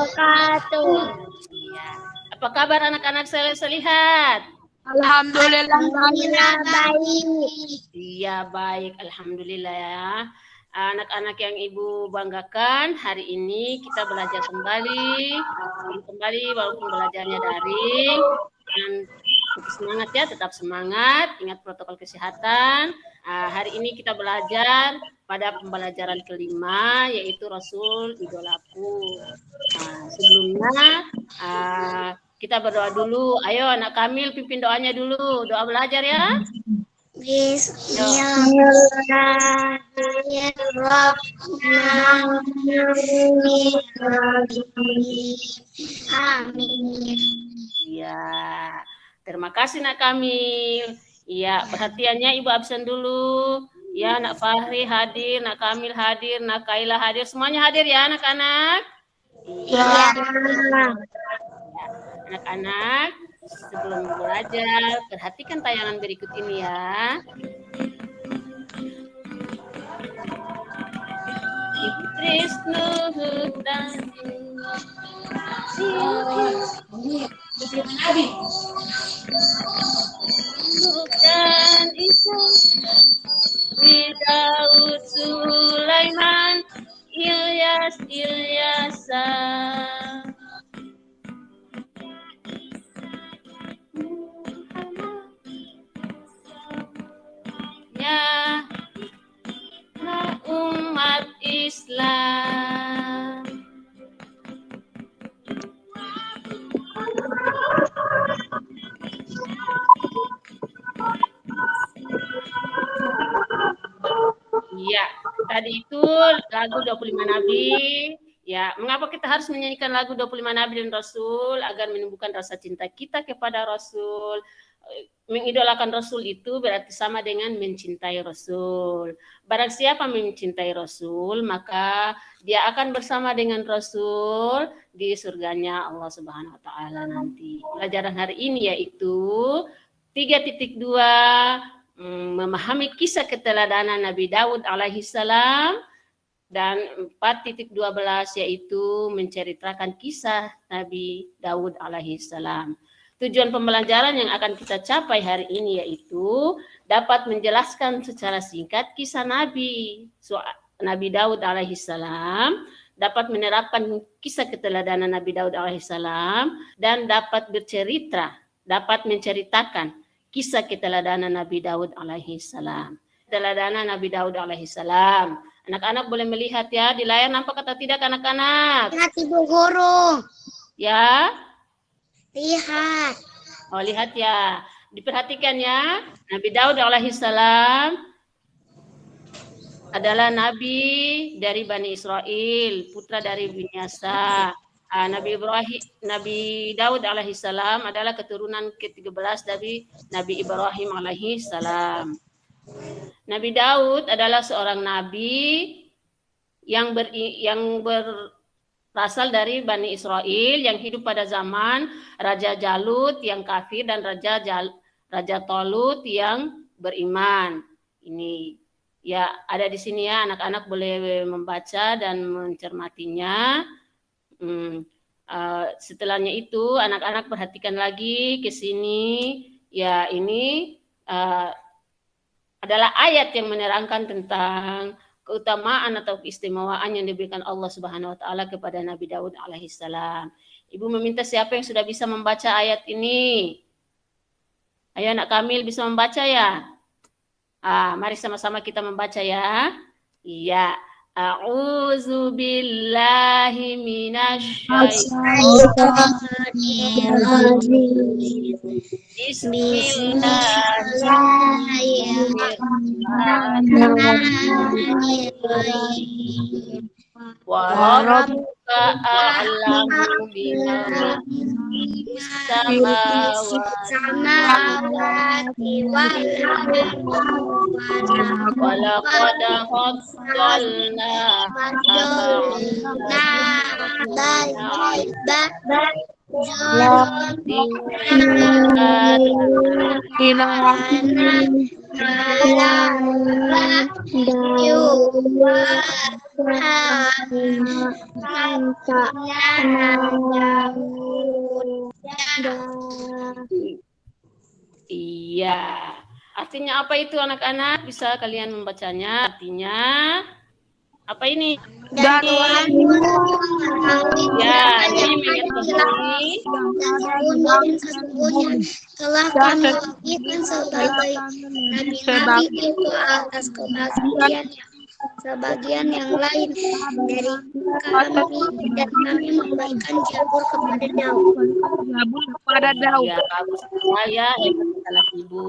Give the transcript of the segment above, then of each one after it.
wabarakatuh. Iya. Apa kabar anak-anak selihat? Alhamdulillah baik. Iya, baik. Alhamdulillah ya. Anak-anak yang Ibu banggakan, hari ini kita belajar kembali walaupun belajarnya daring. Dan tetap semangat ya, tetap semangat, ingat protokol kesehatan. Hari ini kita belajar pada pembelajaran kelima, yaitu Rasul Idolaku. Sebelumnya kita berdoa dulu. Ayo anak Kamil pimpin doanya dulu. Doa belajar ya. Bismillahirrahmanirrahim. Amin. Iya. Terima kasih Nak Kamil. Iya, perhatiannya Ibu absen dulu. Ya, Nak Fahri hadir, Nak Kamil hadir, Nak Kaila hadir. Semuanya hadir ya anak-anak? Ya. Anak-anak, sebelum belajar, perhatikan tayangan berikut ini ya. Bukan Isa, Daud, Sulaiman, Ilyasa. Umat Islam. Ya, tadi itu lagu 25 Nabi. Ya, mengapa kita harus menyanyikan lagu 25 Nabi dan Rasul? Agar menumbuhkan rasa cinta kita kepada Rasul. Mengidolakan Rasul itu berarti sama dengan mencintai Rasul. Barang siapa mencintai Rasul, maka dia akan bersama dengan Rasul di surganya Allah Subhanahu wa taala nanti. Pelajaran hari ini yaitu 3.2 memahami kisah keteladanan Nabi Daud alaihi salam, dan 4.12 yaitu menceritakan kisah Nabi Daud alaihi salam. Tujuan pembelajaran yang akan kita capai hari ini yaitu dapat menjelaskan secara singkat kisah Nabi Daud alaihi salam, dapat menerapkan kisah keteladanan Nabi Daud alaihi salam, dan dapat menceritakan kisah keteladanan Nabi Daud alaihi salam. Keteladanan Nabi Daud alaihi salam. Anak-anak boleh melihat ya di layar, nampak atau tidak anak-anak? Lihat Ibu Guru. Ya. Lihat. Oh, lihat ya. Diperhatikan ya. Nabi Daud alaihi salam adalah nabi dari Bani Israel, putra dari Binyasa. Nabi Daud alaihi salam adalah keturunan ke-13 dari Nabi Ibrahim alaihi salam. Nabi Daud adalah seorang nabi yang berasal dari Bani Israel yang hidup pada zaman Raja Jalut yang kafir dan Raja Tolut yang beriman. Ini ya ada di sini ya, anak-anak boleh membaca dan mencermatinya. Setelahnya itu anak-anak perhatikan lagi ke sini. Ya, ini adalah ayat yang menerangkan tentang keutamaan atau keistimewaan yang diberikan Allah Subhanahu wa taala kepada Nabi Daud alaihi salam. Ibu meminta siapa yang sudah bisa membaca ayat ini? Ayo anak Kamil bisa membaca ya? Mari sama-sama kita membaca ya. Iya. A'udzu billahi minasy syaitonir rajim. Bismillahirrahmanirrahim. Wa rabbuka a'lamu biman fis samawati wal ardi wa laqad faddalna Iya. Artinya apa itu anak-anak? Bisa kalian membacanya? Artinya apa ini? Dan Tuhan Ya, ini mengetahui dan sesungguhnya telah kami bangkitkan sebagai nabi-nabi itu atas kebahagiaan sebagian yang lain dari kami dan kami memberikan Zabur kepada Daud. Iya, bagus saya hebat adalah ibu.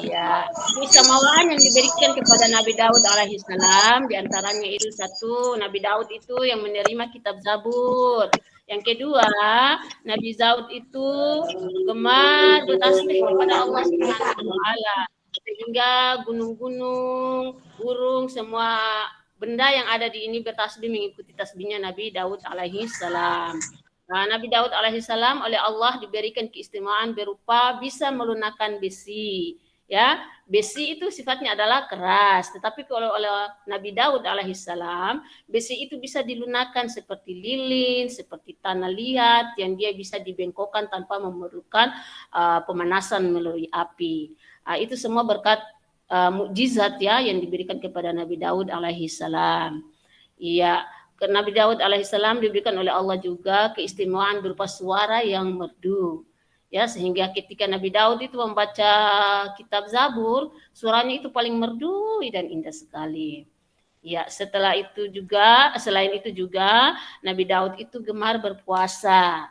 Iya, keistimewaan yang diberikan kepada Nabi Daud alaihissalam, diantaranya itu satu, Nabi Daud itu yang menerima kitab Zabur. Yang kedua, Nabi Daud itu gemar bertasbih kepada Allah Subhanahu wa taala. Sehingga gunung-gunung, burung, semua benda yang ada di ini bertasbih mengikuti tasbihnya Nabi Daud alaihissalam. Nah, Nabi Daud alaihissalam oleh Allah diberikan keistimewaan berupa bisa melunakkan besi. Ya, besi itu sifatnya adalah keras, tetapi kalau oleh Nabi Daud alaihissalam, besi itu bisa dilunakkan seperti lilin, seperti tanah liat yang dia bisa dibengkokkan tanpa memerlukan pemanasan melalui api. Itu semua berkat mukjizat ya yang diberikan kepada Nabi Daud alaihissalam. Iya, Nabi Daud alaihissalam diberikan oleh Allah juga keistimewaan berupa suara yang merdu. Ya, sehingga ketika Nabi Daud itu membaca kitab Zabur, suaranya itu paling merdu dan indah sekali. Ya, selain itu juga Nabi Daud itu gemar berpuasa.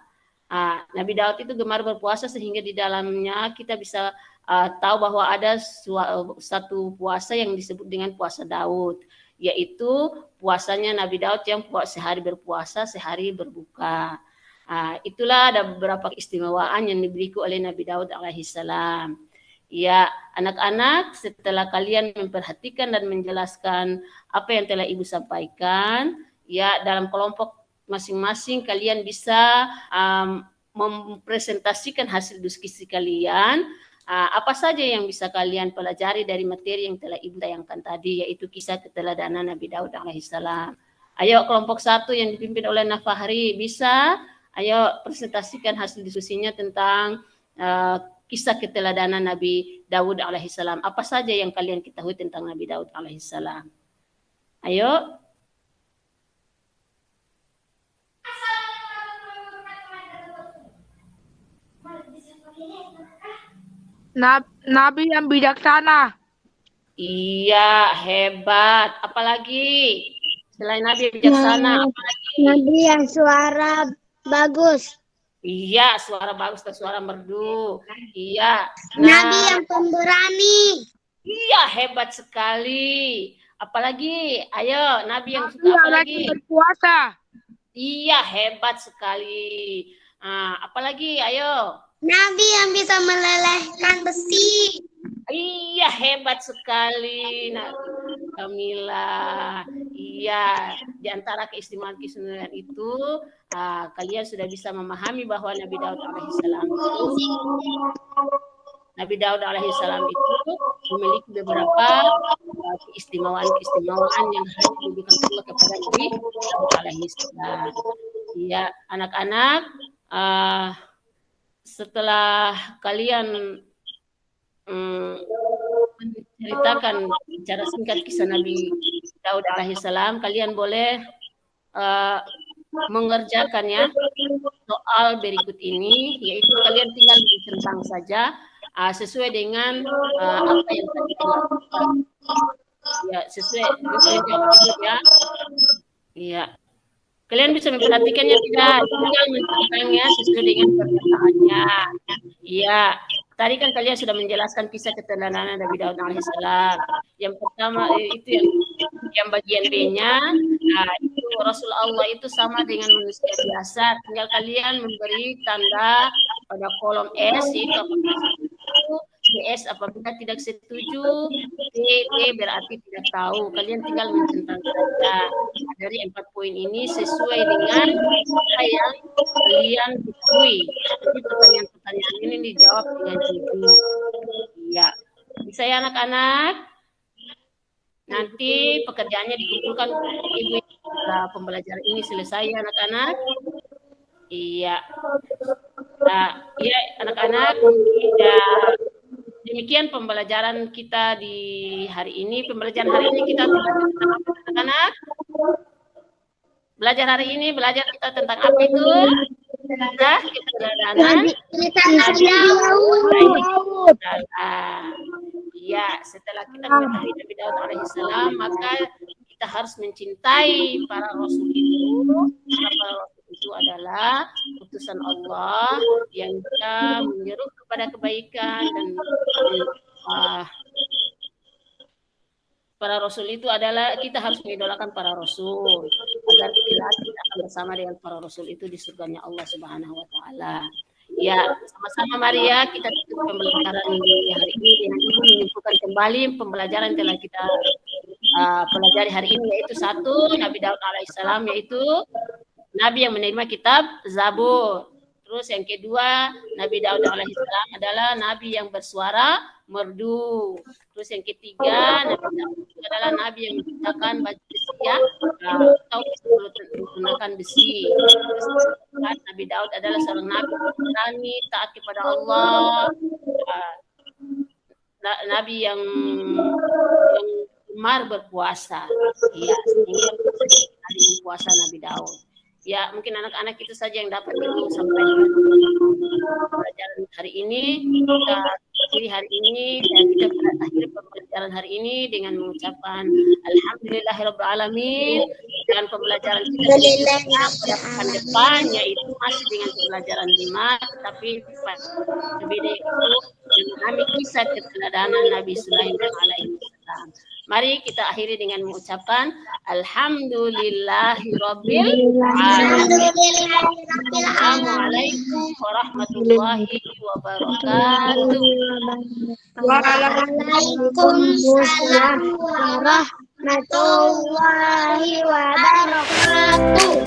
Nabi Daud itu gemar berpuasa sehingga di dalamnya kita bisa tahu bahwa ada satu puasa yang disebut dengan puasa Daud, yaitu puasanya Nabi Daud yang sehari berpuasa, sehari berbuka. Itulah ada beberapa keistimewaan yang diberikan oleh Nabi Daud alaihissalam. Ya, anak-anak, setelah kalian memperhatikan dan menjelaskan apa yang telah Ibu sampaikan, ya dalam kelompok masing-masing kalian bisa mempresentasikan hasil diskusi kalian. Apa saja yang bisa kalian pelajari dari materi yang telah Ibu tayangkan tadi, yaitu kisah keteladanan Nabi Daud alaihissalam. Ayo kelompok 1 yang dipimpin oleh Nafahri, bisa? Ayo presentasikan hasil diskusinya tentang kisah keteladanan Nabi Daud alaihissalam. Apa saja yang kalian ketahui tentang Nabi Daud alaihissalam? Ayo. Nabi yang bijaksana. Iya, hebat. Apalagi selain Nabi bijaksana, apalagi? Nabi yang suara bagus. Iya, suara bagus dan suara merdu. Iya. Nabi yang pemberani. Iya, hebat sekali. Apalagi? Ayo, Nabi yang suka apalagi? Berpuasa. Iya, hebat sekali. Apalagi? Ayo. Nabi yang bisa melelehkan besi. Iya, hebat sekali, Kamila. Iya, di antara keistimewaan itu, kalian sudah bisa memahami bahwa Nabi Daud alaihissalam itu memiliki beberapa keistimewaan yang harus diberikan Allah kepada Nabi Daud alaihissalam. Iya, anak-anak, setelah kalian menceritakan secara singkat kisah Nabi Daud alaihissalam, kalian boleh mengerjakan ya soal berikut ini, yaitu kalian tinggal mencentang saja sesuai dengan apa yang tadi dilakukan. Ya, sesuai ya. Iya. Kalian bisa memperhatikannya tidak? Tinggal mencentangnya sesuai dengan perkataannya. Iya. Tadi kan kalian sudah menjelaskan kisah keteladanan Nabi Daud alaihissalam. Yang pertama itu yang bagian B-nya, itu Rasul Allah itu sama dengan manusia biasa. Tinggal kalian memberi tanda pada kolom S, itu apabila setuju, DS apabila tidak setuju, T berarti tidak tahu. Kalian tinggal mencentang saja. Dari 4 poin ini sesuai dengan apa yang kalian ketahui. Jadi pertanyaan-pertanyaan ini dijawab dengan jujur. Ya, bisa ya anak-anak? Nanti pekerjaannya dikumpulkan ibu setelah pembelajaran ini selesai anak-anak. Iya. Nah, iya anak-anak, ya, demikian pembelajaran kita di hari ini. Pembelajaran hari ini kita tentang anak-anak. Belajar hari ini kita tentang apa itu? Sudah keteladanan. Iya, setelah kita mengetahui Nabi Daud alaihissalam, maka kita harus mencintai para rasul itu. Para rasul itu adalah utusan Allah yang kita menyeru kepada kebaikan dan para rasul itu adalah kita harus mengidolakan para rasul agar kita akan bersama dengan para rasul itu di surganya Allah Subhanahu wa taala. Ya, sama-sama mari ya kita tutup pembelajaran di hari ini dengan ibu menyimpulkan kembali pembelajaran yang telah kita pelajari hari ini, yaitu satu, Nabi Daud alaihissalam, yaitu Nabi yang menerima kitab Zabur. Terus yang kedua, Nabi Daud alaihissalam adalah Nabi yang bersuara merdu. Terus yang ketiga, Nabi Daud adalah Nabi yang menciptakan baju besi atau menggunakan besi. Terus Nabi Daud adalah seorang Nabi yang berani, taat kepada Allah, Nabi yang gemar berpuasa. Ya, sehingga hari puasa Nabi Daud. Ya, mungkin anak-anak itu saja yang dapat ibu sampaikan pelajaran hari ini. Kita akhiri hari ini dan kita akhiri pembelajaran hari ini dengan mengucapkan alhamdulillahirobbilalamin, dan pembelajaran kita pada pekan depan yaitu masih dengan pembelajaran 5, tapi berbeda itu memahami kisah keteladanan Nabi Sulaiman alaihissalam. Mari kita akhiri dengan mengucapkan alhamdulillahirabbil alamin. Assalamualaikum warahmatullahi wabarakatuh. Waalaikumsalam warahmatullahi wabarakatuh.